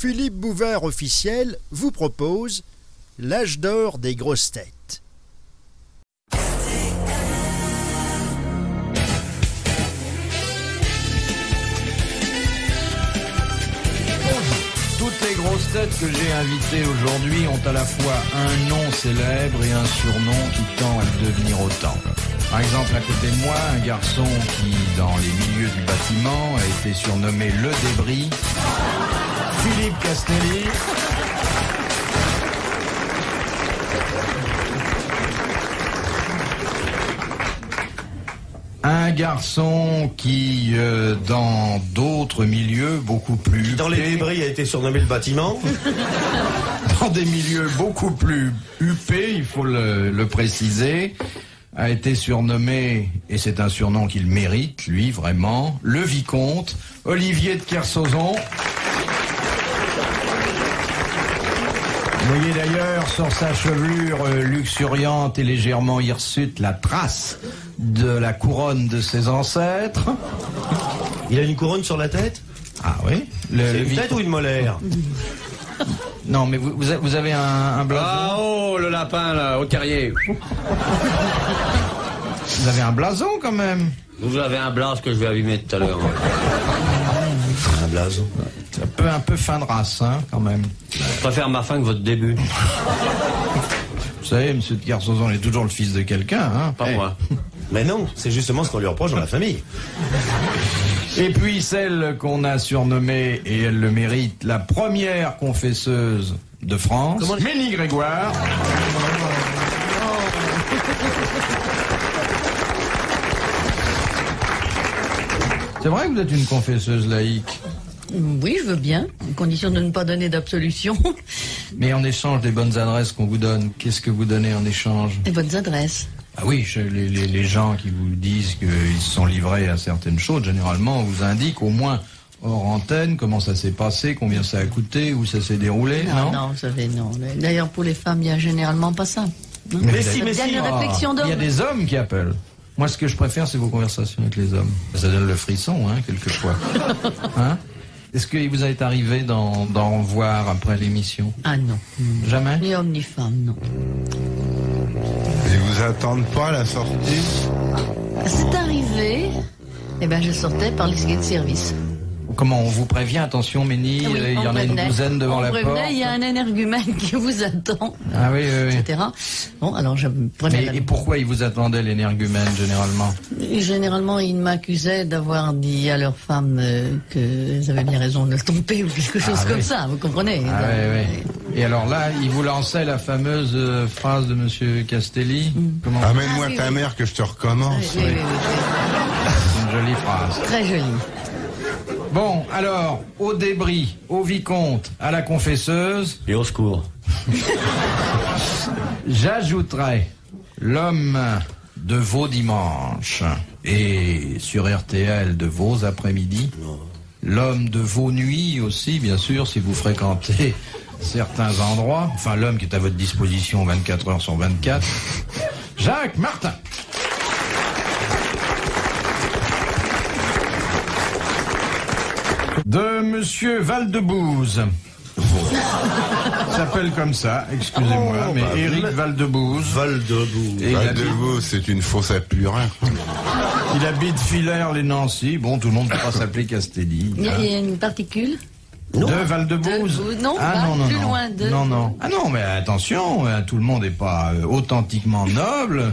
Philippe Bouvard officiel vous propose l'âge d'or des grosses têtes. Toutes les grosses têtes que j'ai invitées aujourd'hui ont à la fois un nom célèbre et un surnom qui tend à devenir autant. Par exemple, à côté de moi, un garçon qui, dans les milieux du bâtiment, a été surnommé le débris, Philippe Castelli. Un garçon qui, dans d'autres milieux beaucoup plus... Dans les débris a été surnommé le bâtiment. Dans des milieux beaucoup plus huppés, il faut le préciser, a été surnommé, et c'est un surnom qu'il mérite, lui, vraiment, le vicomte Olivier de Kersauzon. Vous voyez d'ailleurs sur sa chevelure luxuriante et légèrement hirsute la trace de la couronne de ses ancêtres. Il a une couronne sur la tête? Ah oui. C'est une tête ou une molaire? Non, mais vous avez un blason. Ah oh, le lapin là, au terrier. Vous avez un blason quand même. Vous avez un blason que je vais abîmer tout à l'heure. Un blason. C'est un peu fin de race, hein, quand même. Je préfère ma fin que votre début. Vous savez, monsieur de Kersauzon est toujours le fils de quelqu'un, hein. Pas moi. Mais non, c'est justement ce qu'on lui reproche dans la famille. Et puis celle qu'on a surnommée, et elle le mérite, la première confesseuse de France, Ménie Grégoire. C'est vrai que vous êtes une confesseuse laïque? Oui, je veux bien, à condition de ne pas donner d'absolution. Mais en échange des bonnes adresses qu'on vous donne, qu'est-ce que vous donnez en échange? Des bonnes adresses. Ah oui, les gens qui vous disent qu'ils se sont livrés à certaines choses, généralement, on vous indique au moins hors antenne comment ça s'est passé, combien ça a coûté, où ça s'est déroulé, non? Non, vous savez, non. D'ailleurs, pour les femmes, il n'y a généralement pas ça. Mais si. Il y a une réflexion d'homme. Il y a des hommes qui appellent. Moi, ce que je préfère, c'est vos conversations avec les hommes. Ça donne le frisson, hein, quelquefois. Hein? Est-ce qu'il vous est arrivé d'en voir après l'émission? Ah non. Jamais? Ni homme ni femme, non. Ils vous attendent pas à la sortie? C'est arrivé. Eh ben, je sortais par l'escalier de service. Comment on vous prévient? Attention, Ménie, Oui, il y en a une douzaine devant la porte. Il y a un énergumène qui vous attend, ah, oui, oui, oui. etc. Bon, alors je prenais. Et pourquoi ils vous attendaient, l'énergumène, généralement? Généralement, ils m'accusaient d'avoir dit à leur femme qu'elles avaient bien raison de le tromper ou quelque chose comme ça, vous comprenez? Ah, oui, oui. Et alors là, ils vous lançaient la fameuse phrase de monsieur Castelli. Comment... Amène-moi ta mère que je te recommence. Oui. C'est une jolie phrase. Très jolie. Bon, alors, au débris, au vicomte, à la confesseuse... Et au secours. J'ajouterai l'homme de vos dimanches et sur RTL de vos après-midi, l'homme de vos nuits aussi, bien sûr, si vous fréquentez certains endroits, enfin l'homme qui est à votre disposition 24 heures sur 24, Jacques Martin. De monsieur Valdebouze. Il s'appelle comme ça, excusez-moi, mais Éric Valdebouze. Valdebouze, c'est une fosse à purin. Il habite Villers-les-Nancy. Bon, tout le monde ne peut pas s'appeler Castelli. Il y a une particule? De Valdebouze? Non, plus loin de... Non. Ah non, mais attention, tout le monde n'est pas authentiquement noble.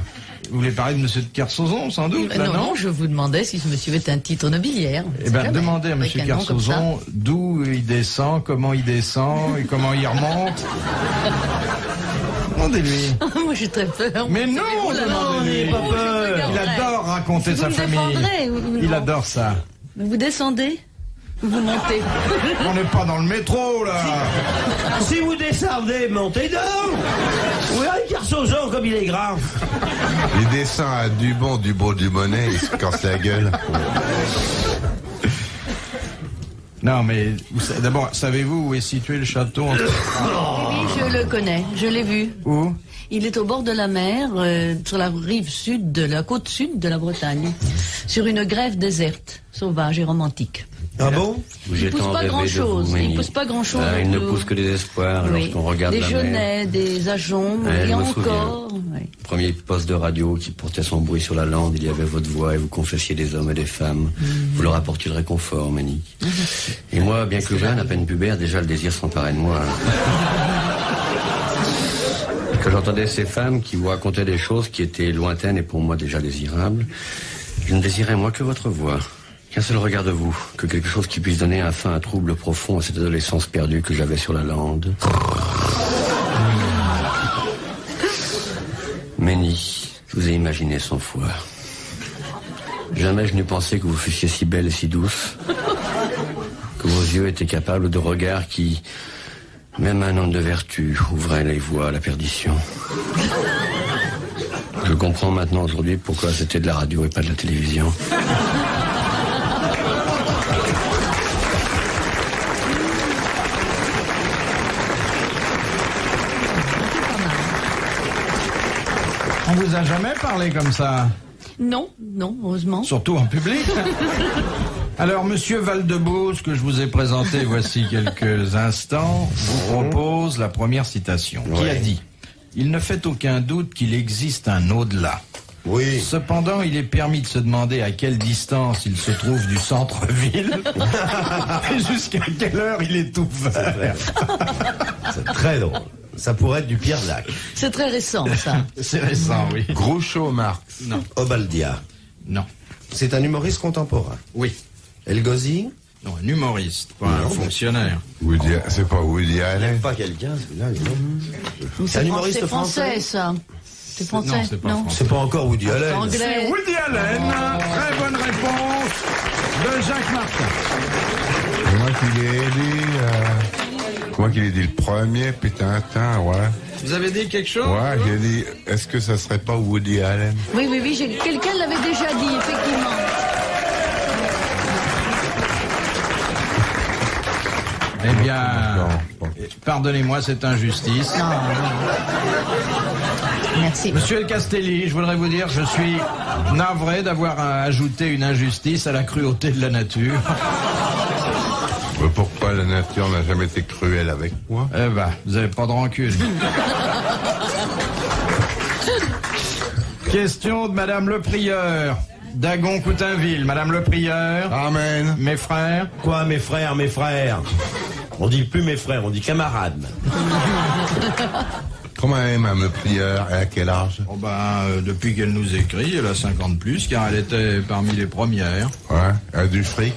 Vous voulez parler de monsieur de Kersauzon, sans doute? Non, je vous demandais si ce monsieur avait un titre nobiliaire. Eh bien, demandez à monsieur Kersauzon d'où il descend, comment il descend et comment il remonte. Demandez-lui. Moi, j'ai très peur. Mais non, demandez-lui. Pas peur. Il adore raconter sa famille. Il adore ça. Vous descendez? Vous montez? On n'est pas dans le métro, là. Si vous descendez, montez donc. Oui, Kersauzon, comme il est grand. Il descend à Dubon, Dumonnet, il se casse la gueule. Non, mais d'abord, savez-vous où est situé le château? Oui, je le connais, je l'ai vu. Où? Il est au bord de la mer, sur la rive sud, de la côte sud de la Bretagne, sur une grève déserte, sauvage et romantique. Ah bon? Il pousse pas grand-chose. Il pousse pas grand-chose. Il ne pousse que des espoirs lorsqu'on regarde des la mer. genêts, des ajoncs, Ouais, et je me encore. souviens. Oui. Premier poste de radio qui portait son bruit sur la lande, il y avait votre voix et vous confessiez des hommes et des femmes. Vous leur apportiez le réconfort, Ménique. Et moi, bien que jeune, à peine pubère, déjà le désir s'emparait de moi. Quand j'entendais ces femmes qui vous racontaient des choses qui étaient lointaines et pour moi déjà désirables, je ne désirais moi que votre voix. Qu'un seul regard de vous, que quelque chose qui puisse donner enfin un trouble profond à cette adolescence perdue que j'avais sur la lande. Ménie, je vous ai imaginé 100 fois. Jamais je n'ai pensé que vous fussiez si belle et si douce, que vos yeux étaient capables de regards qui, même un homme de vertu, ouvraient les voies à la perdition. Je comprends maintenant aujourd'hui pourquoi c'était de la radio et pas de la télévision. On vous a jamais parlé comme ça? Non, heureusement. Surtout en public. Alors, monsieur Valdebose, que je vous ai présenté voici quelques instants, vous propose la première citation. Qui a dit « Il ne fait aucun doute qu'il existe un au-delà. Oui. Cependant, il est permis de se demander à quelle distance il se trouve du centre-ville et jusqu'à quelle heure il est ouvert. » C'est très drôle. Ça pourrait être du Pierre Dac. C'est très récent, ça. C'est récent, oui. Groucho Marx. Non. Obaldia. Non. C'est un humoriste contemporain. Oui. El Ghazi. Non, un humoriste, pas un fonctionnaire. C'est pas Woody Allen. Pas quelqu'un, celui-là. C'est un humoriste C'est français, ça. C'est français. Non, c'est pas français. C'est pas encore Woody Allen. Anglais. Woody Allen, très bonne réponse de Jacques Martin. Moi qui l'ai dit le premier, puis Tintin, ouais. Vous avez dit quelque chose? Ouais, j'ai dit, est-ce que ça serait pas Woody Allen? Oui, quelqu'un l'avait déjà dit, effectivement. Eh bien, Non. pardonnez-moi cette injustice. Non. Merci. Monsieur El Castelli, je voudrais vous dire, je suis navré d'avoir ajouté une injustice à la cruauté de la nature. Mais pourquoi la nature n'a jamais été cruelle avec moi? Eh ben, vous n'avez pas de rancune. Question de Madame le Prieur, d'Agon-Coutainville. Madame le Prieur. Amen. Mes frères. Quoi, mes frères? On dit plus mes frères, on dit camarades. Comment est Mme le Prieur et à quel âge? Oh ben, depuis qu'elle nous écrit, elle a 50 plus, car elle était parmi les premières. Ouais, elle a du fric.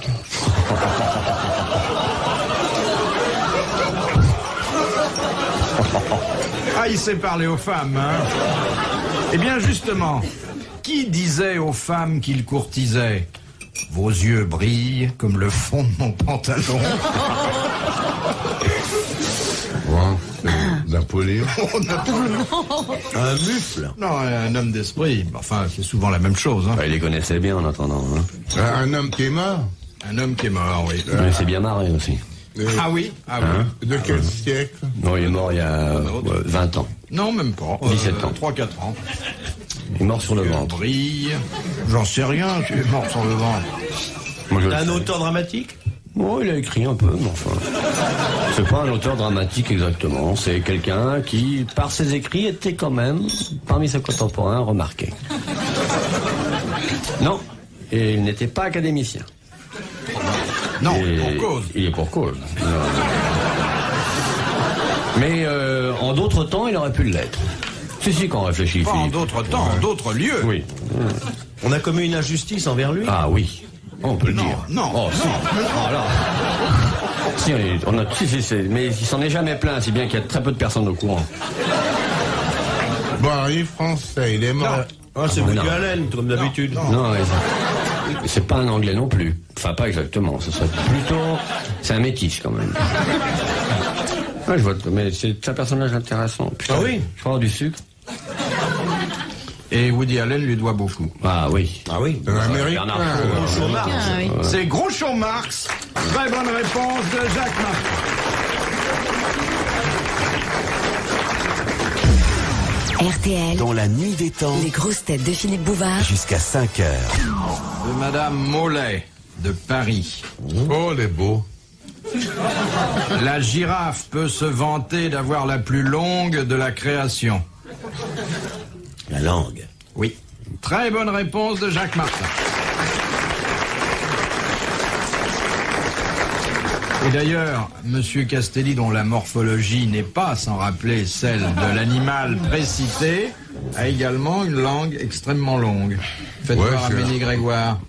Ah, il sait parler aux femmes, hein. Eh bien, justement, qui disait aux femmes qu'il courtisait? Vos yeux brillent comme le fond de mon pantalon. Ouais, c'est Napoléon. Un mufle. Non, un homme d'esprit. Enfin, c'est souvent la même chose, hein. Bah, il les connaissait bien en attendant. Hein. Un homme qui est mort? Un homme qui est mort, oui. Mais c'est bien marré aussi. Ah oui? Ah oui. Hein? De quel siècle? Non, il est mort il y a 20 ans. Non, même pas. 17 ans. 3-4 ans. Il est mort sur le Il ventre. brille. J'en sais rien, tu es mort sur le ventre. Moi, je le Un sais. auteur dramatique? Bon, il a écrit un peu, mais enfin. C'est pas un auteur dramatique exactement. C'est quelqu'un qui, par ses écrits, était quand même, parmi ses contemporains, remarqué. Non. Et il n'était pas académicien. Non, Et pour cause. Il est pour cause. Mais en d'autres temps, il aurait pu l'être. Si, quand on réfléchit. Pas en Philippe. d'autres temps, en d'autres lieux. Oui. On a commis une injustice envers lui? Ah oui. On peut le Non, dire. non, Oh, si. non. Ah, là. Si, mais il s'en est jamais plaint, si bien qu'il y a très peu de personnes au courant. Bon, il est français, il est mort. Ah, c'est Woody non. Allen, comme d'habitude. Non, c'est pas un anglais non plus. Enfin, pas exactement. Ce serait plutôt. C'est un métis quand même. Ouais, je vois, mais c'est un personnage intéressant. Putain, Ah oui? Je crois avoir du sucre. Et Woody Allen lui doit beaucoup. Ah oui. Ah oui. Un Américain. Bernard Shaw, Groucho Marx. Ah, oui. C'est Groucho Marx. Très bonne réponse de Jacques Martin. RTL, Dans la nuit des temps, les grosses têtes de Philippe Bouvard jusqu'à 5 heures. De Madame Mollet. de Paris. Oh, les beaux. La girafe peut se vanter d'avoir la plus longue de la création. La langue. Oui. Très bonne réponse de Jacques Martin. Et d'ailleurs, Monsieur Castelli, dont la morphologie n'est pas sans rappeler celle de l'animal précité, a également une langue extrêmement longue. Faites Ouais, voir à Ménie Grégoire.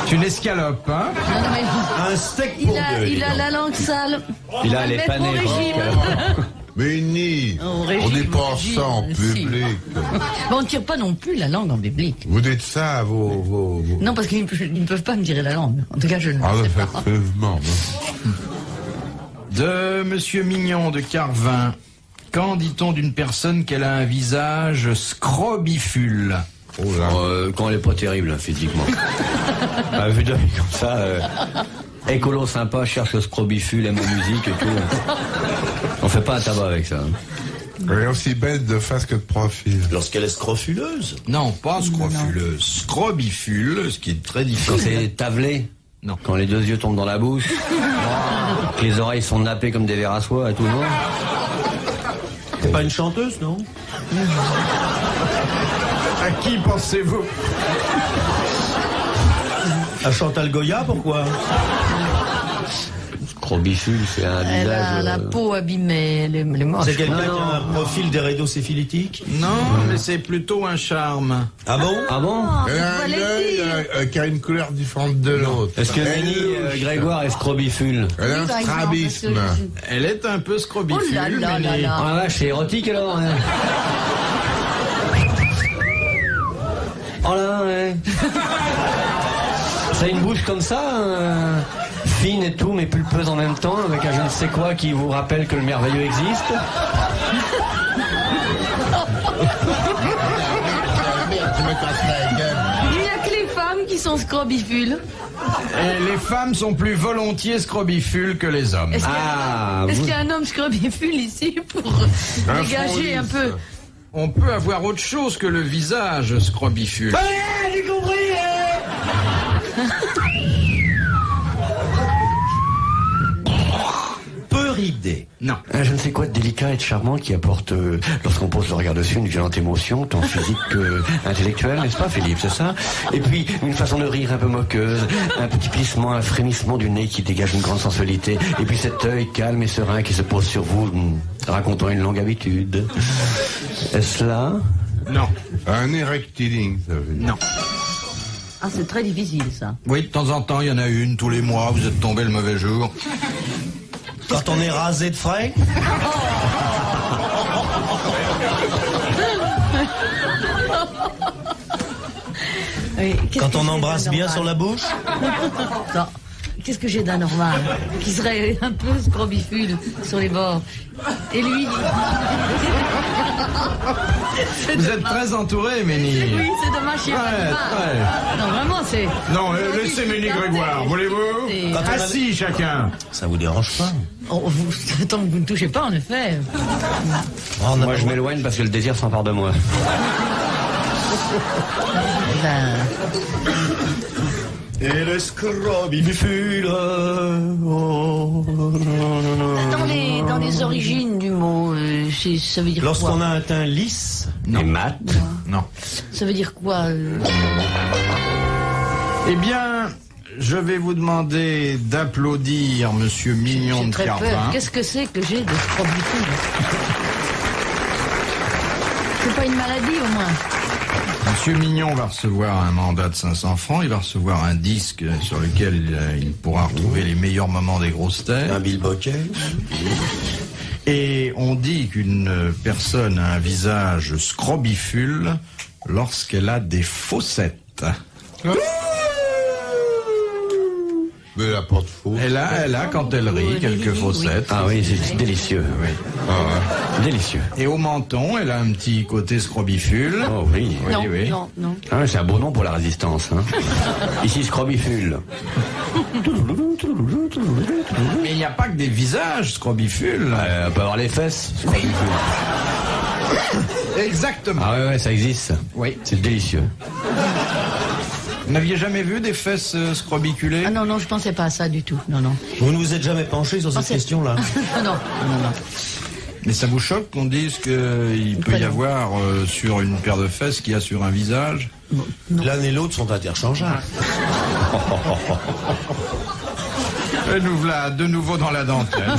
C'est une escalope, hein? Non, mais Un steak pour deux. il a la langue sale. Il a les Mettre au panais. régime. Mais ni, Au régime, on dit pas au régime, ça en si. public. Mais on ne tire pas non plus la langue en biblique. Vous dites ça à vos... Non, parce qu'ils ne peuvent pas me tirer la langue. En tout cas, je ne le Ah, sais pas. effectivement. De Monsieur Mignon de Carvin. Quand dit-on d'une personne qu'elle a un visage scrobifule? Oh là. Quand elle est pas terrible, hein, physiquement. Vu de comme ça, écolo sympa, cherche le scrobifule, aime la musique et tout. On fait pas un tabac avec ça. Hein. Elle est aussi belle de face que de profil. Lorsqu'elle est scrofuleuse. Non, pas scrofuleuse. Scrobifule, ce qui est très Quand difficile. c'est tavelé. Non. Quand les deux yeux tombent dans la bouche. Que les oreilles sont nappées comme des vers à soie et tout le monde. C'est pas une chanteuse, non? À qui pensez-vous? À Chantal Goya, pourquoi? Scrobifule, c'est un Elle a visage. la peau abîmée, elle est moche. C'est quelqu'un qui Non, a un profil d'érédosyphilitique? Non, mais c'est plutôt un charme. Ah bon? Ah bon? Elle a vous un allez œil dire. qui a une couleur différente de l'autre. Est-ce que Elle Ménie louche. Grégoire est scrobifule? Elle a Oui, un par exemple, strabisme. parce que Elle est un peu scrobifule, Oh là là mais là là. Ah la vache, c'est érotique alors hein. Oh là, ouais. Ça a une bouche comme ça, fine et tout, mais pulpeuse en même temps, avec un je ne sais quoi qui vous rappelle que le merveilleux existe. Merde, tu me casses la gueule. Il n'y a que les femmes qui sont scrobifules. Et les femmes sont plus volontiers scrobifules que les hommes. Est-ce qu'il y a- Ah, est-ce vous- qu'il y a un homme scrobifule ici pour dégager un peu? On peut avoir autre chose que le visage scrobifule. J'ai compris! Peu ridé. Non. Un je ne sais quoi de délicat et de charmant qui apporte, lorsqu'on pose le regard dessus, une violente émotion, tant physique que intellectuelle, n'est-ce pas Philippe, c'est ça? Et puis, une façon de rire un peu moqueuse, un petit plissement, un frémissement du nez qui dégage une grande sensualité, et puis cet œil calme et serein qui se pose sur vous, racontant une longue habitude. Est-ce là? Non. Un nez rectiligne, ça veut dire. Non. Ah, c'est très difficile, ça. Oui, de temps en temps, il y en a une, tous les mois, vous êtes tombé le mauvais jour. Quand on est rasé de frais? Oui, qu'est-ce Quand que on j'ai embrasse bien d'anormal sur la bouche? Non. Qu'est-ce que j'ai d'anormal? Qui serait un peu scrobifule sur les bords. Et lui, Vous êtes très entouré, Ménie. oui, c'est dommage, il y a pas de Ouais, mal. Non, vraiment, c'est... Non, laissez Ménie Grégoire, voulez-vous? Et- Assis, chacun. Ça vous dérange pas? Oh, tant que vous ne touchez pas, en effet. On a Moi, je m'éloigne parce que le désir s'empare de moi. Ben, Et le scrobifule. Oh. dans les origines du mot, ça veut dire Lorsqu'on quoi? a un teint lisse Et mat. Non. Ça veut dire quoi? Eh bien, je vais vous demander d'applaudir Monsieur Mignon J'ai de très peur. Carvin. Qu'est-ce que c'est que j'ai de scrobifule? C'est pas une maladie, au moins? Monsieur Mignon va recevoir un mandat de 500 francs, il va recevoir un disque sur lequel il pourra retrouver les meilleurs moments des grosses têtes. Un Bill Bocquet. Et on dit qu'une personne a un visage scrobifule lorsqu'elle a des fossettes. Mais elle a pas de faux. Elle a quand elle rit, quelques fossettes. Ah oui, c'est délicieux. Oui. Délicieux. Et au menton, elle a un petit côté scrobifule. Oh oui. Oui, Non, oui. non, non. Ah, c'est un beau nom pour la résistance. Hein. Ici, scrobifule. Mais il n'y a pas que des visages scrobifules. On peut avoir les fesses. Scrobifule. Exactement. Ah ouais, ça existe. Ça. Oui. C'est délicieux. Vous n'aviez jamais vu des fesses scrobiculées? Ah non, non, je pensais pas à ça du tout. Non, non. Vous ne vous êtes jamais penché sur cette question-là? Non, non, non. Mais ça vous choque qu'on dise qu'il peut y avoir sur une paire de fesses qu'il y a sur un visage? Bon, non. L'un et l'autre sont interchangeables. Et nous voilà de nouveau dans la dentelle.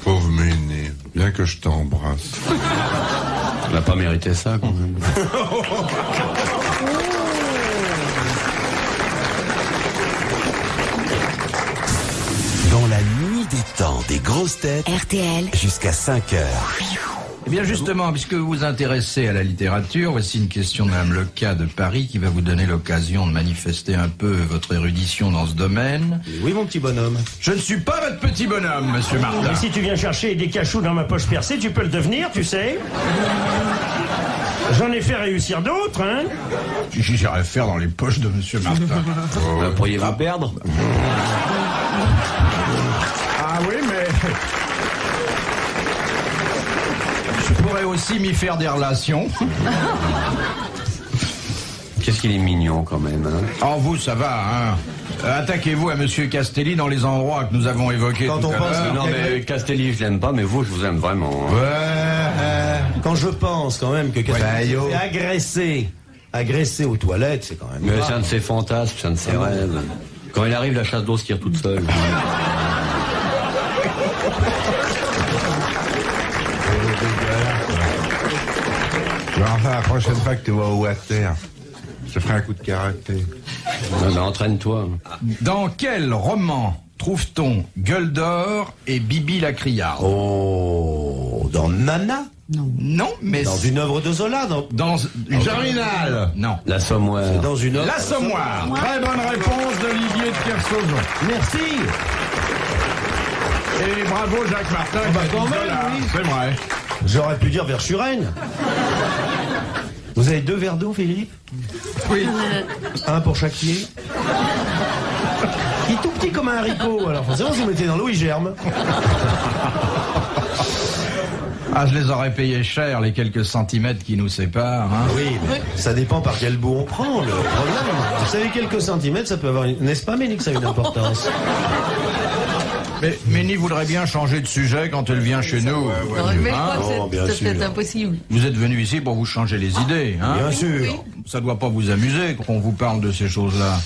Pauvre Méné, bien que je t'embrasse. On n'a pas mérité ça, quand même. Dans la nuit des temps des grosses têtes, RTL, jusqu'à 5 heures. Eh bien justement, puisque vous vous intéressez à la littérature, voici une question de Mme Leca de Paris qui va vous donner l'occasion de manifester un peu votre érudition dans ce domaine. Oui, mon petit bonhomme. Je ne suis pas votre petit bonhomme, monsieur Martin. Et si tu viens chercher des cachous dans ma poche percée, tu peux le devenir, tu sais. J'en ai fait réussir d'autres, hein. J'irai faire dans les poches de monsieur Martin. Pourriez-vous perdre? Ah oui, mais... Je pourrais aussi m'y faire des relations. Qu'est-ce qu'il est mignon, quand même, hein? Oh, vous, ça va, hein. Attaquez-vous à monsieur Castelli dans les endroits que nous avons évoqués Quand tout on à pense l'heure. Non, mais Castelli, je l'aime pas, mais vous, je vous aime vraiment. Quand je pense quand même que quelqu'un yo. s'est agressé aux toilettes, c'est quand même Mais grave. c'est un de ses fantasmes, c'est un de ses rêves. Quand il arrive, la chasse d'eau se tire toute seule. Enfin, la prochaine fois que tu vas au water, je ferai un coup de karaté. Non, mais entraîne-toi. Dans quel roman trouve-t-on Gueule d'or et Bibi la criarde? Oh, dans Nana, Non, mais... dans une œuvre de Zola, Dans une... Germinal. Non. L'Assommoir. dans une œuvre. L'Assommoir. Très bonne réponse d'Olivier de Kersauzon. Merci. Et bravo Jacques Martin. bah, qui a quand dit même, Zola. oui. C'est vrai. J'aurais pu dire Verschuren. Vous avez 2 verres d'eau, Philippe? Oui. Un pour chaque pied. Il est tout petit comme un haricot, alors forcément, vous mettez dans l'eau, il germe. Ah, je les aurais payés cher, les quelques centimètres qui nous séparent. Hein. Oui, mais ça dépend par quel bout on prend, le problème. Vous savez, quelques centimètres, ça peut avoir une... N'est-ce pas, Ménie, que ça a une importance? Mais Ménie voudrait bien changer de sujet quand elle vient chez nous. Mais je Hein? crois Oh, que bien c'est sûr. peut-être impossible. Vous êtes venu ici pour vous changer les idées. Hein? Bien sûr. Ça doit pas vous amuser qu'on vous parle de ces choses-là.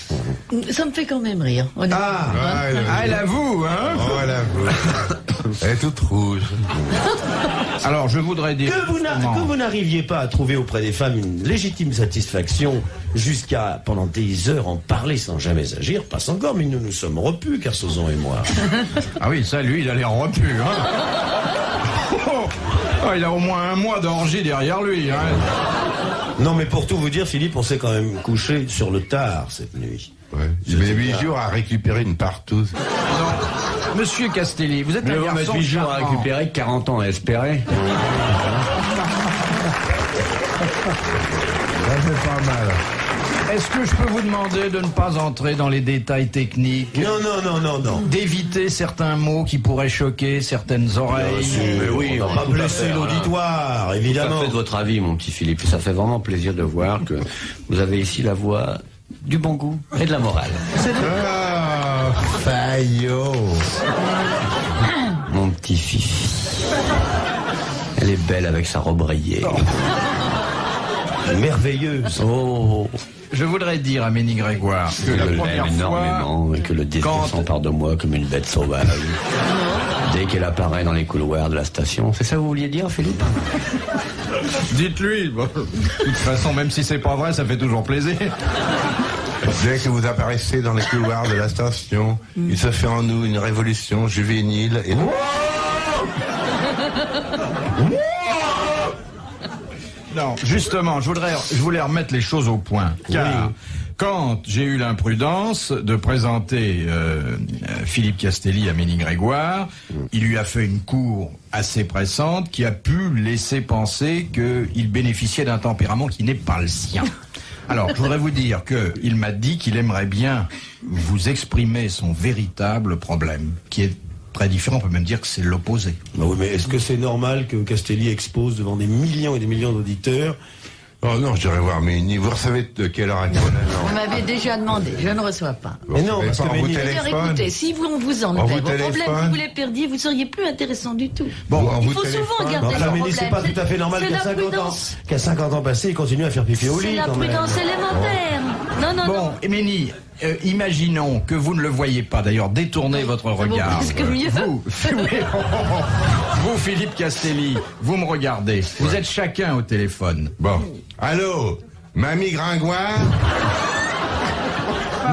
Ça me fait quand même rire. honnêtement. Ah, elle avoue, hein? Oh, elle avoue. Elle est toute rouge. Alors, je voudrais dire... Que vous n'arriviez pas à trouver auprès des femmes une légitime satisfaction jusqu'à, pendant des heures, en parler sans jamais agir, passe encore, mais nous nous sommes repus, Kersauzon et moi. Ah oui, ça, lui, il a l'air repu, hein? Oh, il a au moins un mois d'orgie derrière lui, hein? Non, mais pour tout vous dire, Philippe, on s'est quand même couché sur le tard cette nuit. Ouais. Il met 8 jours à récupérer une partouze. Non. Monsieur Castelli, vous êtes Mais un on met garçon 8 jours à charmant. récupérer, 40 ans à espérer. Ça fait pas mal. Est-ce que je peux vous demander de ne pas entrer dans les détails techniques, Non, non, non, non, non. d'éviter certains mots qui pourraient choquer certaines oreilles? Mais oui, on va pas blesser l'auditoire, Tout à évidemment. fait de votre avis, mon petit Philippe. Ça fait vraiment plaisir de voir que vous avez ici la voix du bon goût et de la morale. Ah, Fayot. Mon petit Fifi. Elle est belle avec sa robe rayée. Merveilleuse. Oh, Je voudrais dire à Ménie Grégoire que je la l'aime première fois... énormément et que le désir quand- s'empare de moi comme une bête sauvage. Dès qu'elle apparaît dans les couloirs de la station. C'est ça que vous vouliez dire, Philippe? Dites-lui. Bon, de toute façon, même si c'est pas vrai, ça fait toujours plaisir. Dès que vous apparaissez dans les couloirs de la station, il se fait en nous une révolution juvénile et... Non, justement, je voulais remettre les choses au point. Car quand j'ai eu l'imprudence de présenter Philippe Castelli à Ménie Grégoire, il lui a fait une cour assez pressante qui a pu laisser penser qu'il bénéficiait d'un tempérament qui n'est pas le sien. Alors, je voudrais vous dire qu'il m'a dit qu'il aimerait bien vous exprimer son véritable problème, qui est très différent, on peut même dire que c'est l'opposé. Bah oui, mais est-ce que c'est normal que Castelli expose devant des millions et des millions d'auditeurs Oh non, je dirais voir Méni. Vous savez de quelle heure elle est? Vous m'avez déjà demandé, je ne reçois pas. Vous Mais non, savez parce pas, que on vous Méni- D'ailleurs, téléphone. écoutez, si on vous On enlevait vous vos problèmes, téléphone. si vous les perdiez, vous seriez plus intéressant du tout. Bon, on Il vous faut souvent téléphone. garder Enfin, vos Méni, problèmes. c'est pas tout à fait normal C'est qu'à la 50 ans, prudence. qu'à 50 ans passés, il continue à faire pipi au lit C'est la quand même. prudence élémentaire. Non, non, Bon, non. Méni, imaginons que vous ne le voyez pas. D'ailleurs, détournez votre vaut regard. presque mieux. Vous, vous, Philippe Castelli, vous me regardez. Vous êtes chacun au téléphone. Bon. Allô, Mamie Gringoire?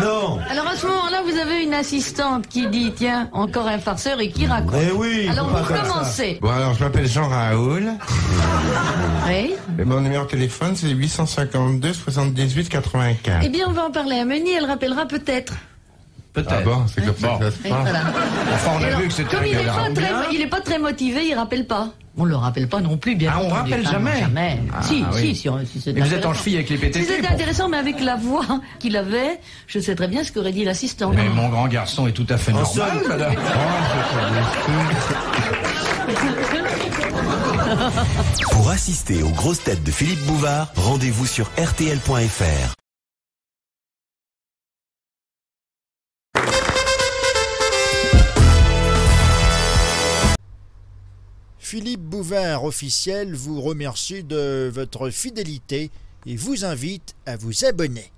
Non. Alors à ce moment-là, vous avez une assistante qui dit, tiens, encore un farceur et qui raconte. Eh oui, Alors faut pas vous comme ça. commencez. Bon, alors, je m'appelle Jean Raoul. Oui. Et mon numéro de téléphone, c'est 852 78 84. Eh bien, on va en parler à Meunier, elle rappellera peut-être. Peut-être. Ah bon, c'est comme ça Bon. que ça se Et passe. voilà. Enfin, on Et a alors, vu que c'était comme un il est, gars pas très, bien. il est pas très motivé, il rappelle pas. On le rappelle pas non plus, bien Ah, on entendu. rappelle Ah, jamais. Jamais. Ah, si, oui. si c'est Mais vous êtes en intéressant. cheville avec les PTT. Si c'était pour- intéressant, mais avec la voix qu'il avait, je sais très bien ce qu'aurait dit l'assistant. Mais mon grand garçon est tout à fait normal, seul. madame. Pour assister aux grosses têtes de Philippe Bouvard, rendez-vous sur rtl.fr. Philippe Bouvard officiel vous remercie de votre fidélité et vous invite à vous abonner.